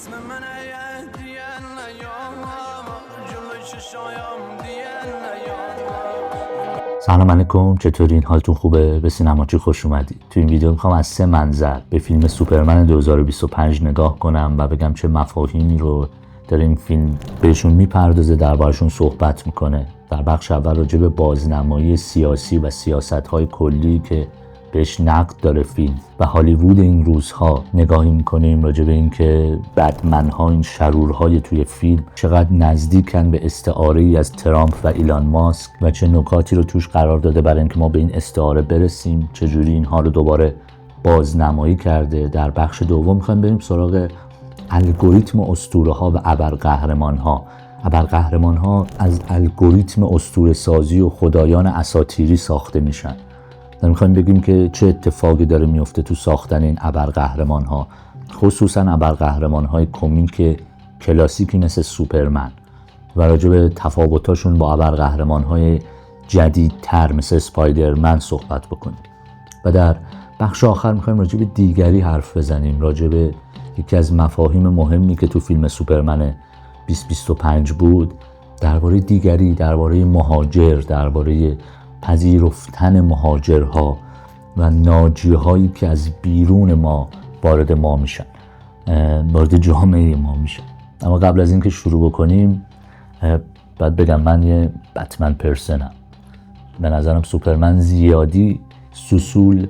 اسم من دیگه نیام جلوی چشایم دیگه نیام. سلام علیکم، چطورین؟ حالتون خوبه؟ به سینماچی خوش اومدید. تو این ویدیو میخوام از 3 منظر به فیلم سوپرمن 2025 نگاه کنم و بگم چه مفاهیمی رو در این فیلم بهشون میپردازه، دربارشون صحبت میکنه. در بخش اول راجع به بازنمایی سیاسی و سیاست‌های کلی که بهش نقد داره فیلم و هالیوود این روزها نگاهی میکنیم راجع به این که بتمن‌ها، این شرورهای توی فیلم چقدر نزدیکن به استعاره‌ای از ترامپ و ایلان ماسک و چه نکاتی رو توش قرار داده برای اینکه ما به این استعاره برسیم، چجوری اینها رو دوباره بازنمایی کرده. در بخش دوم میخوایم بریم سراغ الگوریتم اسطوره‌ها و ابرقهرمان‌ها. ابرقهرمان‌ها از الگوریتم اسطوره‌سازی و خدایان اساطیری ساخته میشن. میخوایم بگیم که چه اتفاقی داره میفته تو ساختن این ابرقهرمان‌ها، خصوصا ابرقهرمان‌های کمیک کلاسیکی مثل سوپرمن و راجع به تفاوتاشون با ابرقهرمان‌های جدیدتر مثل اسپایدرمن صحبت بکنیم. و در بخش آخر میخوایم راجع به دیگری حرف بزنیم، راجع به یکی از مفاهیم مهمی که تو فیلم سوپرمن 2025 بود، درباره دیگری، درباره مهاجر، درباره پذیرفتن مهاجرها و ناجی‌هایی که از بیرون ما وارد ما میشن، وارد جامعه ما میشن. اما قبل از اینکه شروع بکنیم باید بگم من یه بتمن پرسنم. به نظرم سوپرمن زیادی سوسول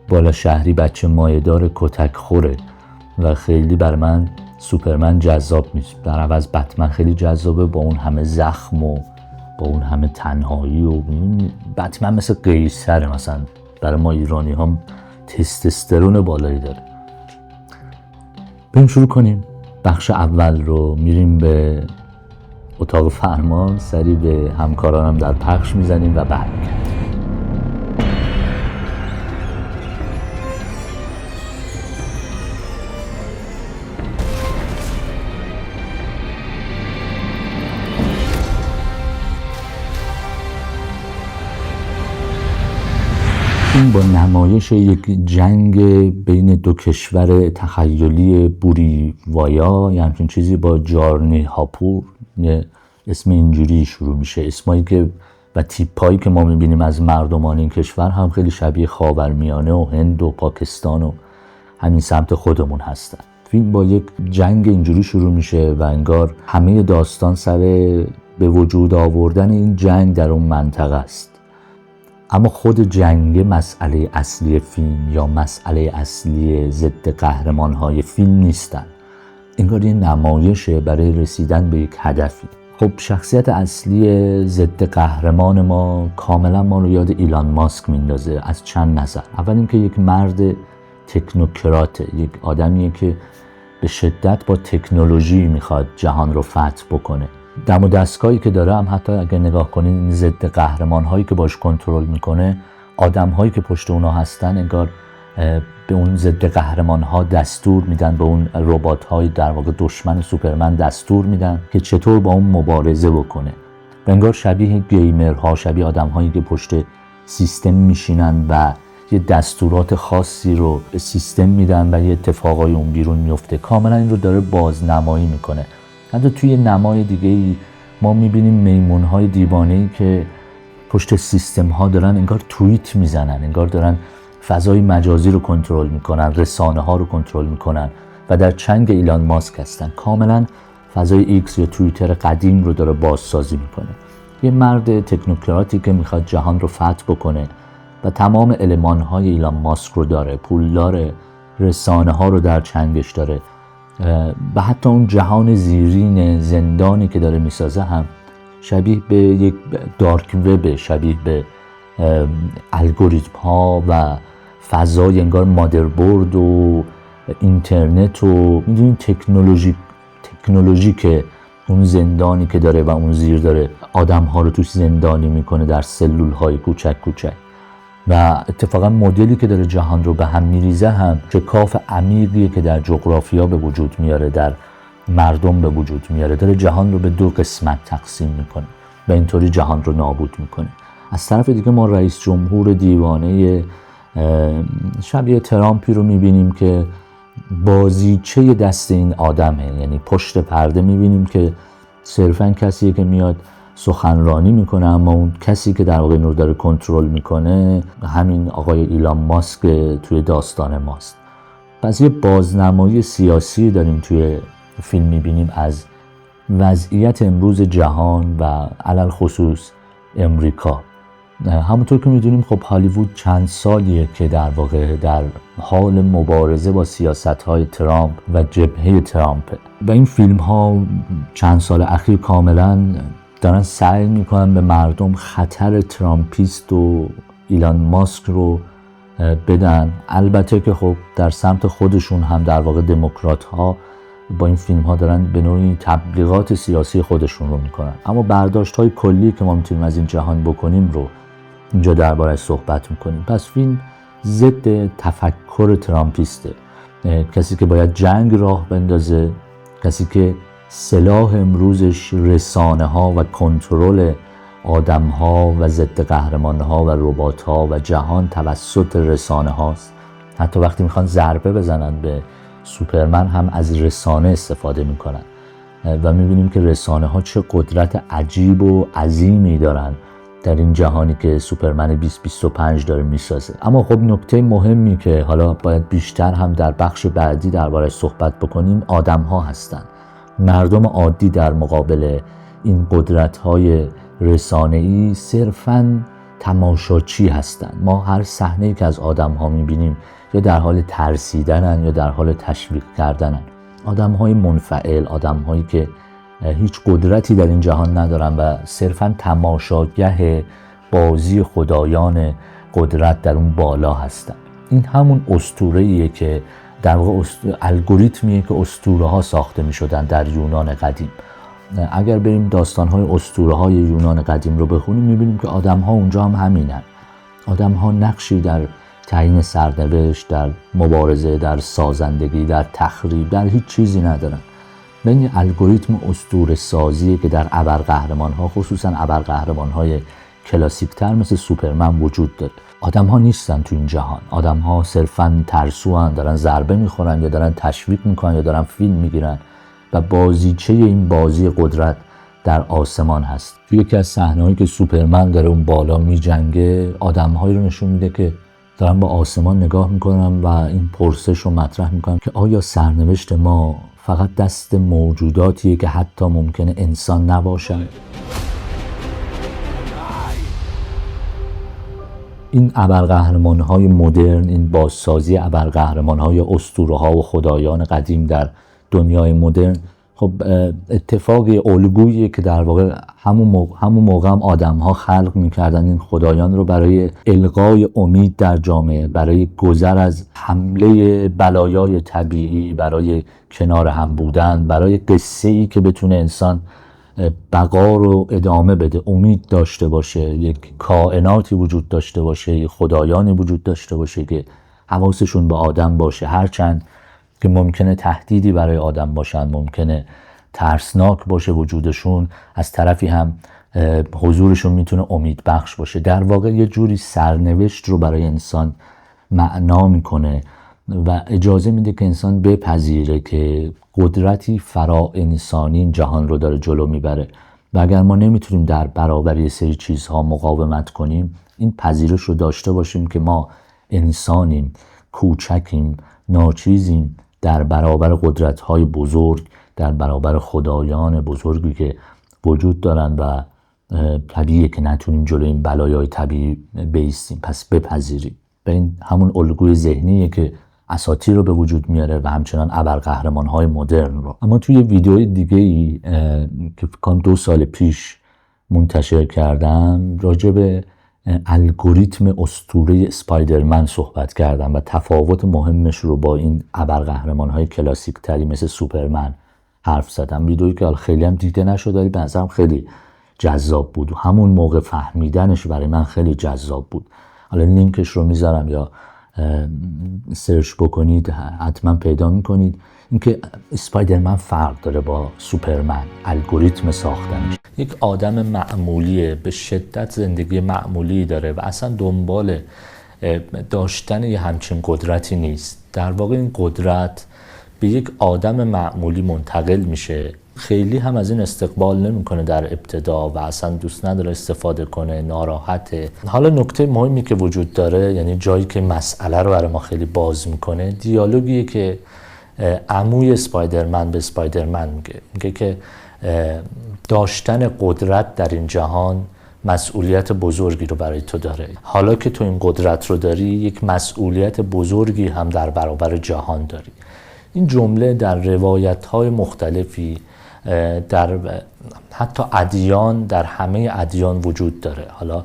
بالا شهری بچه مایه‌دار کتک خوره و خیلی بر من سوپرمن جذاب نیست. در عوض بتمن خیلی جذابه، با اون همه زخم و با اون همه تنهایی و بتمن مثل قیصره. مثلا برای ما ایرانی ها تستوسترون بالایی داره. بریم شروع کنیم. بخش اول رو میریم به اتاق فرمان، سری به همکارانم در پخش میزنیم و بعد این با نمایش یک جنگ بین دو کشور تخیلی بوریوایا یا همچین چیزی با جارنی هاپور، یه اسم اینجوری شروع میشه. اسمایی که و تیپایی که ما میبینیم از مردمان این کشور هم خیلی شبیه خاورمیانه و هند و پاکستان و همین سمت خودمون هستن. فیلم با یک جنگ اینجوری شروع میشه و انگار همه داستان سر به وجود آوردن این جنگ در اون منطقه است. اما خود جنگ مسئله اصلی فیلم یا مسئله اصلی ضد قهرمان‌های فیلم نیستن. انگار یه نمایشه برای رسیدن به یک هدفی. خب شخصیت اصلی ضد قهرمان ما کاملا ما رو یاد ایلان ماسک میندازه از چند نظر. اول اینکه یک مرد تکنوکراته، یک آدمیه که به شدت با تکنولوژی میخواد جهان رو فتح بکنه. دم و دستگاهی که داره هم حتی اگر نگاه کنین این ضد قهرمان هایی که باش کنترل میکنه، آدم هایی که پشت اونا هستن انگار به اون ضد قهرمان ها دستور میدن، به اون ربات های در واقع دشمن سوپرمن دستور میدن که چطور با اون مبارزه بکنه. انگار شبیه گیمرها، شبیه آدم هایی که پشت سیستم میشینن و یه دستورات خاصی رو به سیستم میدن و یه اتفاقای اون بیرون میفته. کاملا این رو داره بازنمایی میکنه. حتی توی نمای دیگه‌ای ما می‌بینیم میمون‌های دیوانه‌ای که پشت سیستم‌ها دارن انگار توییت میزنن، انگار دارن فضای مجازی رو کنترل میکنن، رسانه‌ها رو کنترل میکنن و در چنگ ایلان ماسک هستن. کاملا فضای ایکس یا توییتر قدیم رو داره بازسازی میکنه. یه مرد تکنوکراتی که میخواد جهان رو فتح بکنه و تمام المان‌های ایلان ماسک رو داره، پول داره، رسانه‌ها رو در چنگش داره و حتی اون جهان زیرین زندانی که داره میسازه هم شبیه به یک دارک وب، شبیه به الگوریتم ها و فضای انگار مادربرد و اینترنت و میدونین تکنولوژی که اون زندانی که داره و اون زیر داره آدم ها رو توش زندانی میکنه در سلول های کوچک کوچک. و اتفاقا مدلی که داره جهان رو به هم میریزه هم شکاف عمیقیه که در جغرافیا به وجود میاره، در مردم به وجود میاره. داره جهان رو به 2 قسمت تقسیم میکنه و اینطوری جهان رو نابود میکنه. از طرف دیگه ما رئیس جمهور دیوانه شبیه ترامپی رو میبینیم که بازیچه دست این آدمه. یعنی پشت پرده میبینیم که صرفاً کسیه که میاد سخنرانی میکنه، اما اون کسی که در واقع این رو داره کنترل میکنه همین آقای ایلان ماسک توی داستان ماست. پس یه بازنمایی سیاسی داریم توی فیلم میبینیم از وضعیت امروز جهان و علل خصوص امریکا. همونطور که میدونیم خب هالیوود چند سالیه که در واقع در حال مبارزه با سیاست‌های ترامپ و جبهه ترامپ و این فیلم ها چند سال اخیر کاملا دارن سعی میکنن به مردم خطر ترامپیست و ایلان ماسک رو بدن. البته که خب در سمت خودشون هم در واقع دموکرات ها با این فیلم ها دارن به نوعی تبلیغات سیاسی خودشون رو میکنن، اما برداشت های کلی که ما میتونیم از این جهان بکنیم رو اینجا درباره‌اش صحبت میکنیم. پس فیلم ضد تفکر ترامپیسته، کسی که باید جنگ راه بندازه، کسی که سلاح امروزش رسانه ها و کنترل آدم ها و ضد قهرمان ها و ربات ها و جهان توسط رسانه هاست. حتی وقتی میخوان ضربه بزنن به سوپرمن هم از رسانه استفاده میکنن و میبینیم که رسانه ها چه قدرت عجیب و عظیمی دارن در این جهانی که سوپرمن 2025 داره میسازه. اما خب نکته مهمی که حالا باید بیشتر هم در بخش بعدی درباره‌اش صحبت بکنیم آدم ها هستن. مردم عادی در مقابل این قدرت‌های رسانه‌ای صرفاً تماشاچی هستند. ما هر صحنه‌ای که از آدم‌ها می‌بینیم یا در حال ترسیدنن یا در حال تشویق کردنن. آدم‌های منفعل، آدم‌هایی که هیچ قدرتی در این جهان ندارن و صرفاً تماشاگاه بازی خدایان قدرت در اون بالا هستن. این همون اسطوره‌ایه که در واقع الگوریتمیه که اسطوره‌ها ساخته می‌شدن در یونان قدیم. اگر بریم داستان‌های اسطوره‌های یونان قدیم رو بخونیم می‌بینیم که آدم‌ها اونجا هم همینن. آدم‌ها نقشی در تعیین سرنوشت، در مبارزه، در سازندگی، در تخریب، در هیچ چیزی ندارن. این الگوریتم اسطوره سازیه که در ابرقهرمان‌ها، خصوصاً ابرقهرمان‌های کلاسیک‌تر مثل سوپرمن وجود داره. آدم‌ها نیستن تو این جهان. آدم‌ها صرفاً ترسوان، دارن ضربه می‌خورن یا دارن تشویق می‌کنن یا دارن فیلم می‌گیرن و بازیچه این بازی قدرت در آسمان هست. توی یکی از صحنه‌هایی که سوپرمن داره اون بالا می‌جنگه، آدم‌هایی رو نشون میده که دارن با آسمان نگاه می‌کنن و این پرسش رو مطرح می‌کنن که آیا سرنوشت ما فقط دست موجوداتیه که حتی ممکنه انسان نباشن؟ این ابرقهرمان‌های مدرن، این بازسازی ابرقهرمان‌های اسطوره‌ها و خدایان قدیم در دنیای مدرن، خب اتفاقی الگویی که در واقع همون موقع هم آدم‌ها خلق می‌کردن این خدایان رو برای القای امید در جامعه، برای گذر از حمله بلایای طبیعی، برای کنار هم بودن، برای قصه‌ای که بتونه انسان بقا رو ادامه بده، امید داشته باشه، یک کائناتی وجود داشته باشه، یک خدایانی وجود داشته باشه که حواسشون به آدم باشه، هرچند که ممکنه تهدیدی برای آدم باشن، ممکنه ترسناک باشه وجودشون، از طرفی هم حضورشون میتونه امید بخش باشه. در واقع یه جوری سرنوشت رو برای انسان معنا میکنه و اجازه میده که انسان بپذیره که قدرتی فرا انسانی این جهان رو داره جلو میبره و اگر ما نمیتونیم در برابر یه سری چیزها مقاومت کنیم، این پذیرش رو داشته باشیم که ما انسانیم، کوچکیم، ناچیزیم در برابر قدرت‌های بزرگ، در برابر خدایان بزرگی که وجود دارن و طبیعیه که نتونیم جلوی این بلایای طبیعی بایستیم. پس بپذیریم. و این همون الگوی ذهنیه که اساطیر رو به وجود میاره و همچنان ابرقهرمان‌های مدرن رو. اما توی ویدیوی دیگه‌ای که فکر کنم 2 سال پیش منتشر کردم راجع به الگوریتم اسطوره اسپایدرمن صحبت کردم و تفاوت مهمش رو با این ابرقهرمان‌های کلاسیک تری مثل سوپرمن حرف زدم. ویدیویی که خیلی هم دیده نشد ولی به نظرم خیلی جذاب بود و همون موقع فهمیدنش برای من خیلی جذاب بود. حالا لینکش رو میذارم یا سرچ بکنید حتما پیدا میکنید. اینکه اسپایدرمن فرق داره با سوپرمن، الگوریتم ساختنش. یک آدم معمولیه، به شدت زندگی معمولی داره و اصلا دنبال داشتن یه همچین قدرتی نیست. در واقع این قدرت به یک آدم معمولی منتقل میشه، خیلی هم از این استقبال نمیکنه در ابتدا و اصلا دوست نداره استفاده کنه، ناراحته. حالا نکته مهمی که وجود داره، یعنی جایی که مسئله رو برای ما خیلی باز میکنه، دیالوگیه که عموی اسپایدرمن به اسپایدرمن میگه که داشتن قدرت در این جهان مسئولیت بزرگی رو برای تو داره. حالا که تو این قدرت رو داری، یک مسئولیت بزرگی هم در برابر جهان داری. این جمله در روایت‌های مختلفی در حتی ادیان، در همه ادیان وجود داره. حالا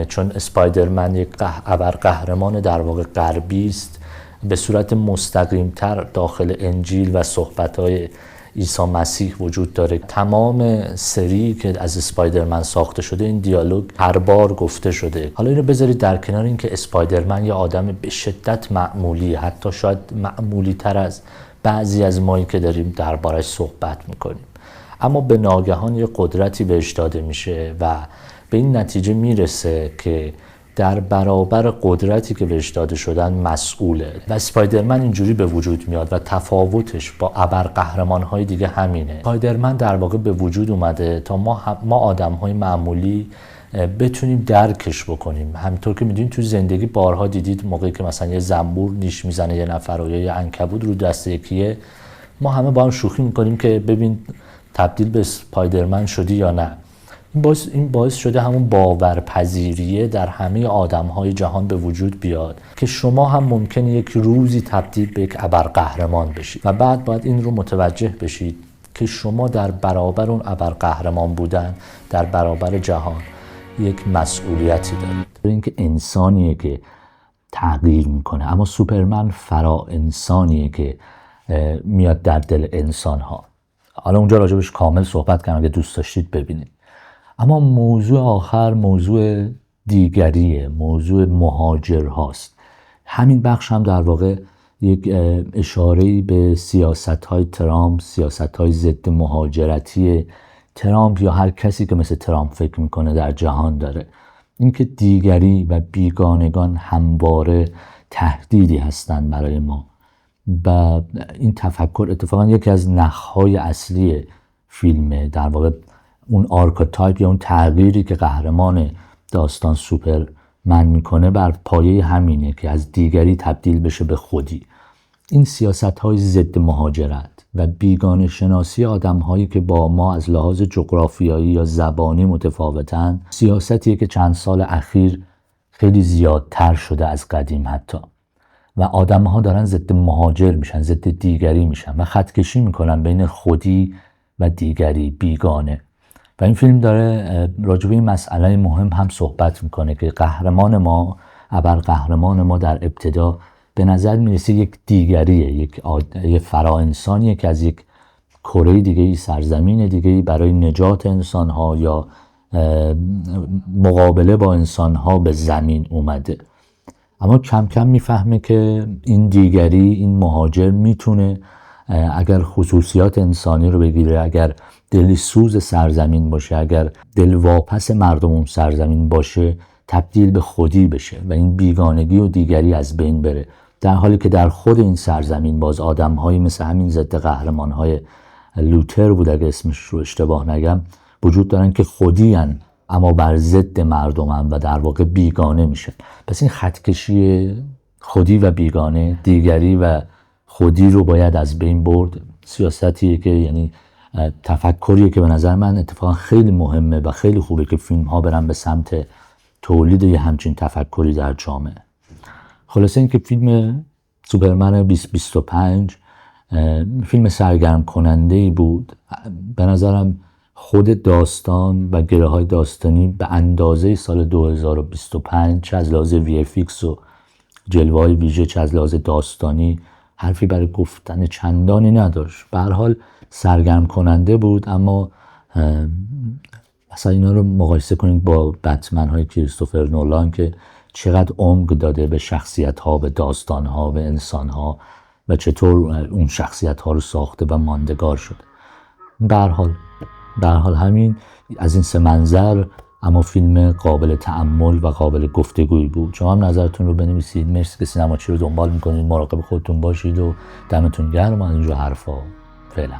چون اسپایدرمن یک ابرقهرمان در واقع غربی است، به صورت مستقیم‌تر داخل انجیل و صحبت‌های عیسی مسیح وجود داره. تمام سری که از اسپایدرمن ساخته شده این دیالوگ هر بار گفته شده. حالا اینو بذارید در کنار اینکه اسپایدرمن یه آدم به شدت معمولی، حتی شاید معمولی تر از بعضی از مایی که داریم دربارش صحبت میکنیم، اما به ناگهان یه قدرتی بهش داده میشه و به این نتیجه میرسه که در برابر قدرتی که بهش داده شدن مسئوله. و اسپایدرمن اینجوری به وجود میاد و تفاوتش با ابرقهرمان‌های دیگه همینه. اسپایدرمن در واقع به وجود اومده تا ما آدم‌های معمولی بتونیم درکش بکنیم. همینطور که میدونید تو زندگی بارها دیدید موقعی که مثلا یه زنبور نیش میزنه یه نفر و یه عنکبوت رو دست یکیه، ما همه با هم شوخی میکنیم که ببین تبدیل به اسپایدرمن شدی یا نه. این باعث شده همون باورپذیریه در همه آدم‌های جهان به وجود بیاد که شما هم ممکنه یک روزی تبدیل به یک ابرقهرمان بشید و بعد باید این رو متوجه بشید که شما در برابر اون ابرقهرمان بودن در برابر جهان یک مسئولیتی دارید. اینکه انسانیه که تغییر میکنه، اما سوپرمن فرا انسانیه که میاد در دل انسان‌ها. حالا اونجا راجبش کامل صحبت کردم، اگه دوست داشتید ببینید. اما موضوع آخر موضوع دیگریه، موضوع مهاجر هاست. همین بخش هم در واقع یک اشاره‌ای به سیاست‌های ترامپ، سیاست‌های ضد مهاجرتی ترامپ یا هر کسی که مثل ترامپ فکر میکنه در جهان داره. اینکه دیگری و بیگانگان همواره تهدیدی هستند برای ما و این تفکر اتفاقا یکی از نخ‌های اصلی فیلمه. در واقع اون آرکتایپ یا اون تغییری که قهرمان داستان سوپرمن میکنه بر پایه همینه که از دیگری تبدیل بشه به خودی. این سیاست‌های ضد مهاجرت و بیگانه شناسی آدم‌هایی که با ما از لحاظ جغرافیایی یا زبانی متفاوتن، سیاستیه که چند سال اخیر خیلی زیادتر شده از قدیم حتی، و آدم‌ها دارن ضد مهاجر میشن، ضد دیگری میشن و خطکشی میکنن بین خودی و دیگری، بیگانه. و این فیلم داره راجع به این مسئله مهم هم صحبت میکنه که قهرمان ما، ابرقهرمان ما در ابتدا به نظر میرسه یک دیگریه، یک فرا انسانیه که از یک کره دیگه‌ای، سرزمین دیگه‌ای برای نجات انسان‌ها یا مقابله با انسان‌ها به زمین اومده. اما کم کم میفهمه که این دیگری، این مهاجر میتونه اگر خصوصیات انسانی رو بگیره، اگر دل سوز سرزمین باشه، اگر دل واپس مردم اون سرزمین باشه، تبدیل به خودی بشه و این بیگانگی و دیگری از بین بره. در حالی که در خود این سرزمین باز آدم‌هایی مثل همین ضد قهرمان‌های لوتر بود اگه اسمش رو اشتباه نگم وجود دارن که خودی هن اما بر ضد مردم هن و در واقع بیگانه میشه. پس این خطکشی خودی و بیگانه، دیگری و خودی رو باید از بین برد. سیاستیه که یعنی تفکریه که به نظر من اتفاقا خیلی مهمه و خیلی خوبه که فیلم ها برن به سمت تولید یه همچین تفکری در جامعه. خلاصه این که فیلم سوپرمن 2025 فیلم سرگرم کننده‌ای بود. به نظرم خود داستان و گره های داستانی به اندازه سال 2025 چه از لحاظ VFX و جلوه های ویژه چه از لحاظ داستانی حرفی برای گفتن چندانی نداشت. به هر حال سرگرم کننده بود. اما مثلا اینا رو مقایسه کنید با بتمن های کریستوفر نولان که چقدر عمق داده به شخصیت ها، به داستان ها، به انسان ها و چطور اون شخصیت ها رو ساخته و ماندگار شده. به هر حال همین از این سه منظر اما فیلم قابل تأمل و قابل گفتگویی بود. شما هم نظرتون رو بنویسید. مرسی که سینماچی رو دنبال میکنید. مراقب خودتون باشید و دمتون گرم. از اینجور حرفا. فعلا.